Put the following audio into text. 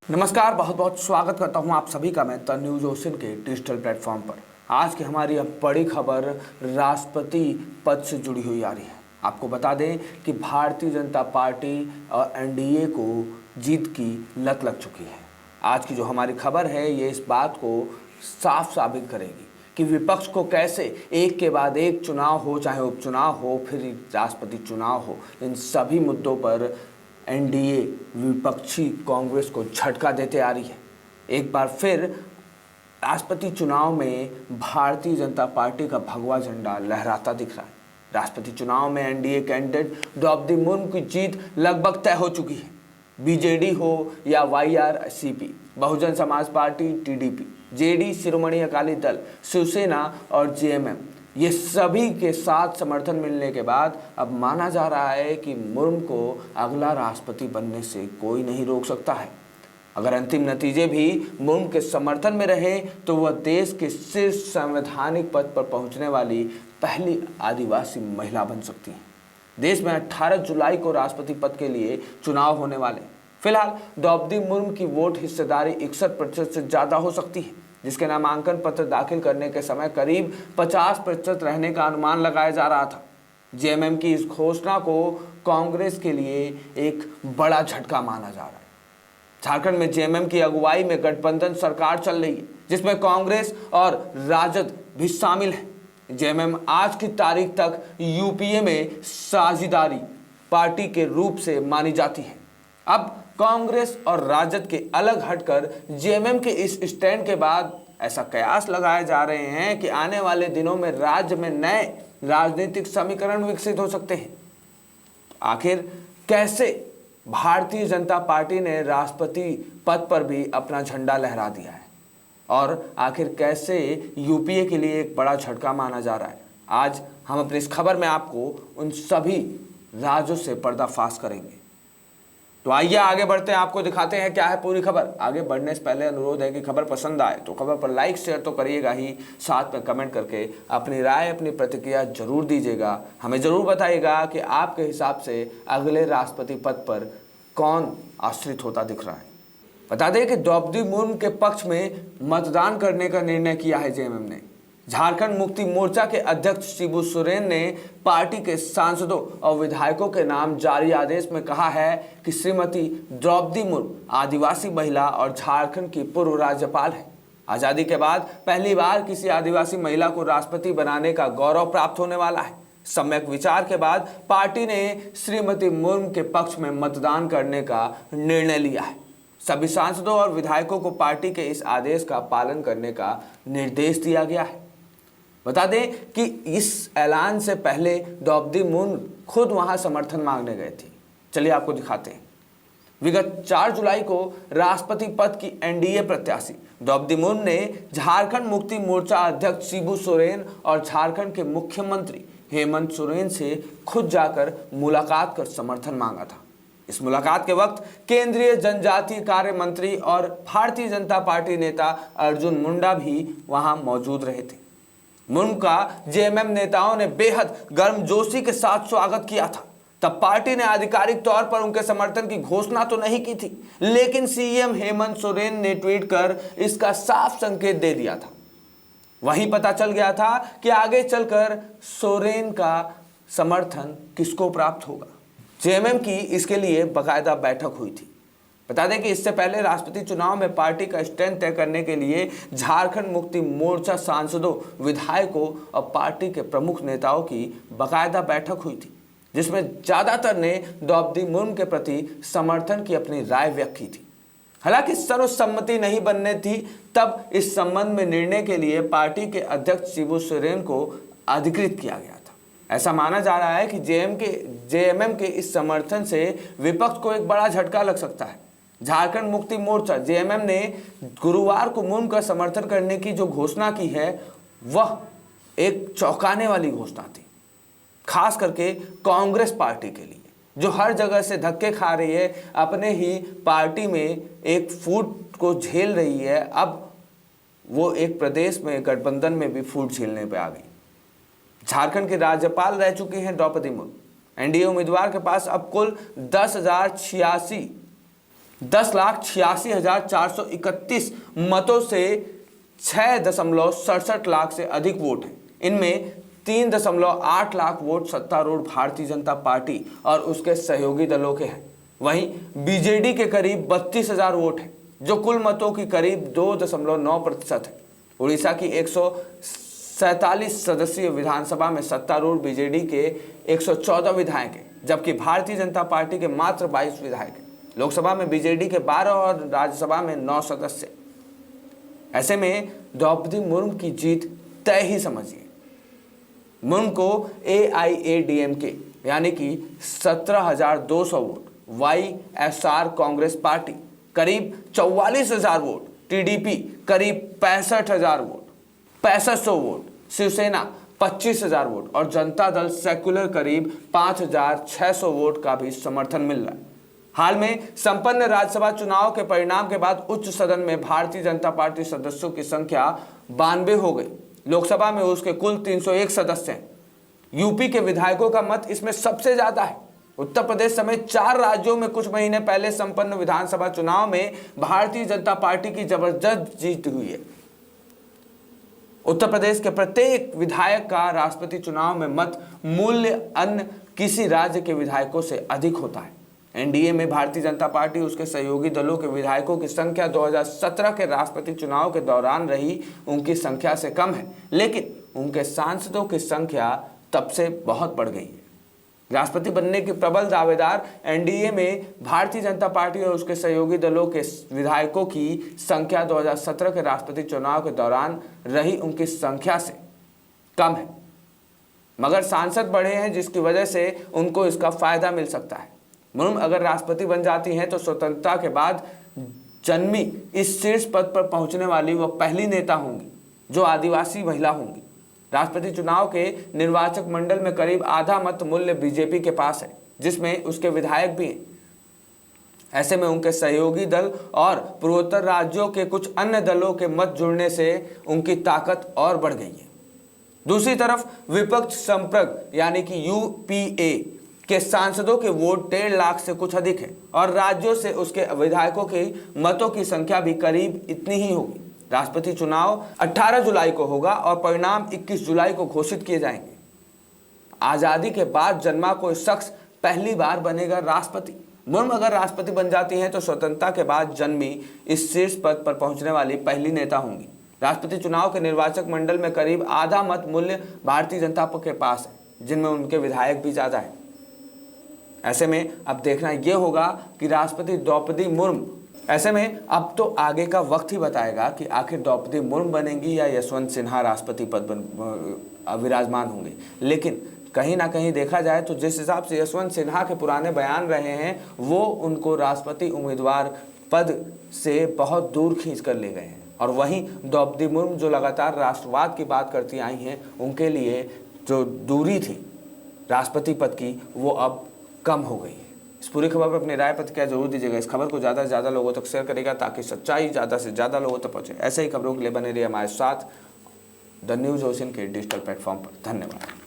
नमस्कार, बहुत बहुत स्वागत करता हूं आप सभी का मैं द न्यूज ओशन के डिजिटल प्लेटफॉर्म पर। आज की हमारी अब बड़ी खबर राष्ट्रपति पद से जुड़ी हुई आ रही है। आपको बता दें कि भारतीय जनता पार्टी और एनडीए को जीत की लत लग चुकी है। आज की जो हमारी खबर है ये इस बात को साफ साबित करेगी कि विपक्ष को कैसे एक के बाद एक चुनाव हो, चाहे उपचुनाव हो फिर राष्ट्रपति चुनाव हो, इन सभी मुद्दों पर एनडीए विपक्षी कांग्रेस को झटका देते आ रही है। एक बार फिर राष्ट्रपति चुनाव में भारतीय जनता पार्टी का भगवा झंडा लहराता दिख रहा है। राष्ट्रपति चुनाव में एनडीए कैंडिडेट द्रौपदी मुर्मू की जीत लगभग तय हो चुकी है। बीजेडी हो या वाईआरसीपी, Bahujan Samaj party, TDP, JD, Shiromani Akali Dal, Shiv Sena और जेएमएम, ये सभी के साथ समर्थन मिलने के बाद अब माना जा रहा है कि मुर्मू को अगला राष्ट्रपति बनने से कोई नहीं रोक सकता है। अगर अंतिम नतीजे भी मुर्मू के समर्थन में रहे तो वह देश के शीर्ष संवैधानिक पद पर पहुंचने वाली पहली आदिवासी महिला बन सकती हैं। देश में 18 जुलाई को राष्ट्रपति पद के लिए चुनाव होने वाले। फिलहाल द्रौपदी मुर्मू की वोट हिस्सेदारी 61% से ज़्यादा हो सकती है, जिसके नामांकन पत्र दाखिल करने के समय करीब 50% रहने का अनुमान लगाया जा रहा था। जेएमएम की इस घोषणा को कांग्रेस के लिए एक बड़ा झटका माना जा रहा है। झारखंड में जेएमएम की अगुवाई में गठबंधन सरकार चल रही है, जिसमें कांग्रेस और राजद भी शामिल है। जेएमएम आज की तारीख तक यूपीए में साझेदारी पार्टी के रूप से मानी जाती है। अब कांग्रेस और राजद के अलग हटकर जेएमएम के इस स्टैंड के बाद ऐसा कयास लगाए जा रहे हैं कि आने वाले दिनों में राज्य में नए राजनीतिक समीकरण विकसित हो सकते हैं। आखिर कैसे भारतीय जनता पार्टी ने राष्ट्रपति पद पर भी अपना झंडा लहरा दिया है और आखिर कैसे यूपीए के लिए एक बड़ा झटका माना जा रहा है, आज हम अपनी इस खबर में आपको उन सभी राजों से पर्दाफाश करेंगे। तो आइए आगे बढ़ते हैं, आपको दिखाते हैं क्या है पूरी खबर। आगे बढ़ने से पहले अनुरोध है कि खबर पसंद आए तो खबर पर लाइक शेयर तो करिएगा ही, साथ में कमेंट करके अपनी राय अपनी प्रतिक्रिया जरूर दीजिएगा। हमें जरूर बताइएगा कि आपके हिसाब से अगले राष्ट्रपति पद पर कौन आश्रित होता दिख रहा है। बता दें कि द्रौपदी मुर्मू के पक्ष में मतदान करने का निर्णय किया है जेएमएम ने। झारखंड मुक्ति मोर्चा के अध्यक्ष शिबू सोरेन ने पार्टी के सांसदों और विधायकों के नाम जारी आदेश में कहा है कि श्रीमती द्रौपदी मुर्मू आदिवासी महिला और झारखंड की पूर्व राज्यपाल है। आज़ादी के बाद पहली बार किसी आदिवासी महिला को राष्ट्रपति बनाने का गौरव प्राप्त होने वाला है। सम्यक विचार के बाद पार्टी ने श्रीमती मुर्मू के पक्ष में मतदान करने का निर्णय लिया है। सभी सांसदों और विधायकों को पार्टी के इस आदेश का पालन करने का निर्देश दिया गया है। बता दें कि इस ऐलान से पहले द्रौपदी मुर्मू खुद वहां समर्थन मांगने गए थे। चलिए आपको दिखाते हैं। विगत 4 जुलाई को राष्ट्रपति पद की एनडीए प्रत्याशी द्रौपदी मुर्मू ने झारखंड मुक्ति मोर्चा अध्यक्ष शिबू सोरेन और झारखंड के मुख्यमंत्री हेमंत सोरेन से खुद जाकर मुलाकात कर समर्थन मांगा था। इस मुलाकात के वक्त केंद्रीय जनजातीय कार्य मंत्री और भारतीय जनता पार्टी नेता अर्जुन मुंडा भी वहां मौजूद रहे थे। मुर्मू का जेएमएम नेताओं ने बेहद गर्मजोशी के साथ स्वागत किया था। तब पार्टी ने आधिकारिक तौर पर उनके समर्थन की घोषणा तो नहीं की थी, लेकिन सीएम हेमंत सोरेन ने ट्वीट कर इसका साफ संकेत दे दिया था। वहीं पता चल गया था कि आगे चलकर सोरेन का समर्थन किसको प्राप्त होगा। जेएमएम की इसके लिए बाकायदा बैठक हुई थी। बता दें कि इससे पहले राष्ट्रपति चुनाव में पार्टी का स्टैंड तय करने के लिए झारखंड मुक्ति मोर्चा सांसदों, विधायकों और पार्टी के प्रमुख नेताओं की बाकायदा बैठक हुई थी, जिसमें ज़्यादातर ने द्रौपदी मुर्मू के प्रति समर्थन की अपनी राय व्यक्त की थी। हालांकि सर्वसम्मति नहीं बनने थी, तब इस संबंध में निर्णय के लिए पार्टी के अध्यक्ष शिबू सोरेन को अधिकृत किया गया था। ऐसा माना जा रहा है कि जेएमएम के इस समर्थन से विपक्ष को एक बड़ा झटका लग सकता है। झारखंड मुक्ति मोर्चा जेएमएम ने गुरुवार को मुर्मू का समर्थन करने की जो घोषणा की है वह एक चौंकाने वाली घोषणा थी, खास करके कांग्रेस पार्टी के लिए, जो हर जगह से धक्के खा रही है, अपने ही पार्टी में एक फूट को झेल रही है। अब वो एक प्रदेश में गठबंधन में भी फूट झेलने पे आ गई। झारखंड की राज्यपाल रह चुकी हैं द्रौपदी मुर्मू। एनडीए उम्मीदवार के पास अब कुल 10,086 10,86,431 मतों से 6.67 लाख से अधिक वोट हैं। इनमें 3.8 लाख वोट सत्तारूढ़ भारतीय जनता पार्टी और उसके सहयोगी दलों के हैं। वहीं बीजेडी के करीब 32,000 वोट हैं, जो कुल मतों की करीब 2.9% है। उड़ीसा की 147 सदस्यीय विधानसभा में सत्तारूढ़ बीजेडी के 114 विधायक हैं, जबकि भारतीय जनता पार्टी के मात्र 22 विधायक हैं। लोकसभा में बीजेडी के 12 और राज्यसभा में 9 सदस्य। ऐसे में द्रौपदी मुर्मू की जीत तय ही समझिए। मुर्मू को AIADMK यानी कि 17,200 वोट, YSR कांग्रेस पार्टी करीब 44,000 वोट, TDP करीब 65,000 वोट, 6500 वोट, शिवसेना 25,000 वोट और जनता दल सेक्युलर करीब 5,600 वोट का भी समर्थन मिल रहा है। हाल में संपन्न राज्यसभा चुनाव के परिणाम के बाद उच्च सदन में भारतीय जनता पार्टी सदस्यों की संख्या 92 हो गई। लोकसभा में उसके कुल 301 सदस्य हैं। यूपी के विधायकों का मत इसमें सबसे ज्यादा है। उत्तर प्रदेश समेत 4 राज्यों में कुछ महीने पहले संपन्न विधानसभा चुनाव में भारतीय जनता पार्टी की जबरदस्त जीत हुई है। उत्तर प्रदेश के प्रत्येक विधायक का राष्ट्रपति चुनाव में मत मूल्य अन्य किसी राज्य के विधायकों से अधिक होता है। एनडीए में भारतीय जनता पार्टी उसके सहयोगी दलों के विधायकों की संख्या 2017 के राष्ट्रपति चुनाव के दौरान रही उनकी संख्या से कम है, लेकिन उनके सांसदों की संख्या तब से बहुत बढ़ गई है। राष्ट्रपति बनने के प्रबल दावेदार एनडीए में भारतीय जनता पार्टी और उसके सहयोगी दलों के विधायकों की संख्या 2017 के राष्ट्रपति चुनाव के दौरान रही उनकी संख्या से कम है, मगर सांसद बढ़े हैं, जिसकी वजह से उनको इसका फायदा मिल सकता है। मुर्मू अगर राष्ट्रपति बन जाती हैं तो स्वतंत्रता के बाद जन्मी इस शीर्ष पद पर पहुंचने वाली वह पहली नेता होंगी जो आदिवासी महिला होंगी। राष्ट्रपति चुनाव के निर्वाचक मंडल में करीब आधा मत मूल्य बीजेपी के पास है, जिसमें उसके विधायक भी हैं। ऐसे में उनके सहयोगी दल और पूर्वोत्तर राज्यों के कुछ अन्य दलों के मत जुड़ने से उनकी ताकत और बढ़ गई है। दूसरी तरफ विपक्ष संप्रग यानी कि UPA के सांसदों के वोट 1.5 लाख से कुछ अधिक है और राज्यों से उसके विधायकों के मतों की संख्या भी करीब इतनी ही होगी। राष्ट्रपति चुनाव 18 जुलाई को होगा और परिणाम 21 जुलाई को घोषित किए जाएंगे। आजादी के बाद जन्मा कोई शख्स पहली बार बनेगा राष्ट्रपति। मुर्मू अगर राष्ट्रपति बन जाती हैं तो स्वतंत्रता के बाद जन्मी इस शीर्ष पद पर पहुंचने वाली पहली नेता होंगी। राष्ट्रपति चुनाव के निर्वाचक मंडल में करीब आधा मत मूल्य भारतीय जनता के पास है, जिनमें उनके विधायक भी ज्यादा है। ऐसे में अब देखना यह होगा कि राष्ट्रपति द्रौपदी मुर्मू, ऐसे में अब तो आगे का वक्त ही बताएगा कि आखिर द्रौपदी मुर्मू बनेंगी या यशवंत सिन्हा राष्ट्रपति पद पर विराजमान होंगे। लेकिन कहीं ना कहीं देखा जाए तो जिस हिसाब से यशवंत सिन्हा के पुराने बयान रहे हैं, वो उनको राष्ट्रपति उम्मीदवार पद से बहुत दूर खींच कर ले गए हैं। और वहीं द्रौपदी मुर्मू जो लगातार राष्ट्रवाद की बात करती आई हैं, उनके लिए जो दूरी थी राष्ट्रपति पद की, वो अब कम हो गई है। इस पूरी खबर पर अपनी राय प्रतिक्रिया जरूर दीजिएगा। इस खबर को ज़्यादा से ज़्यादा लोगों तक शेयर करेगा ताकि सच्चाई ज़्यादा से ज़्यादा लोगों तक पहुँचे। ऐसे ही खबरों के लिए बने रहिए हमारे साथ द न्यूज़ ओशन के डिजिटल प्लेटफॉर्म पर। धन्यवाद।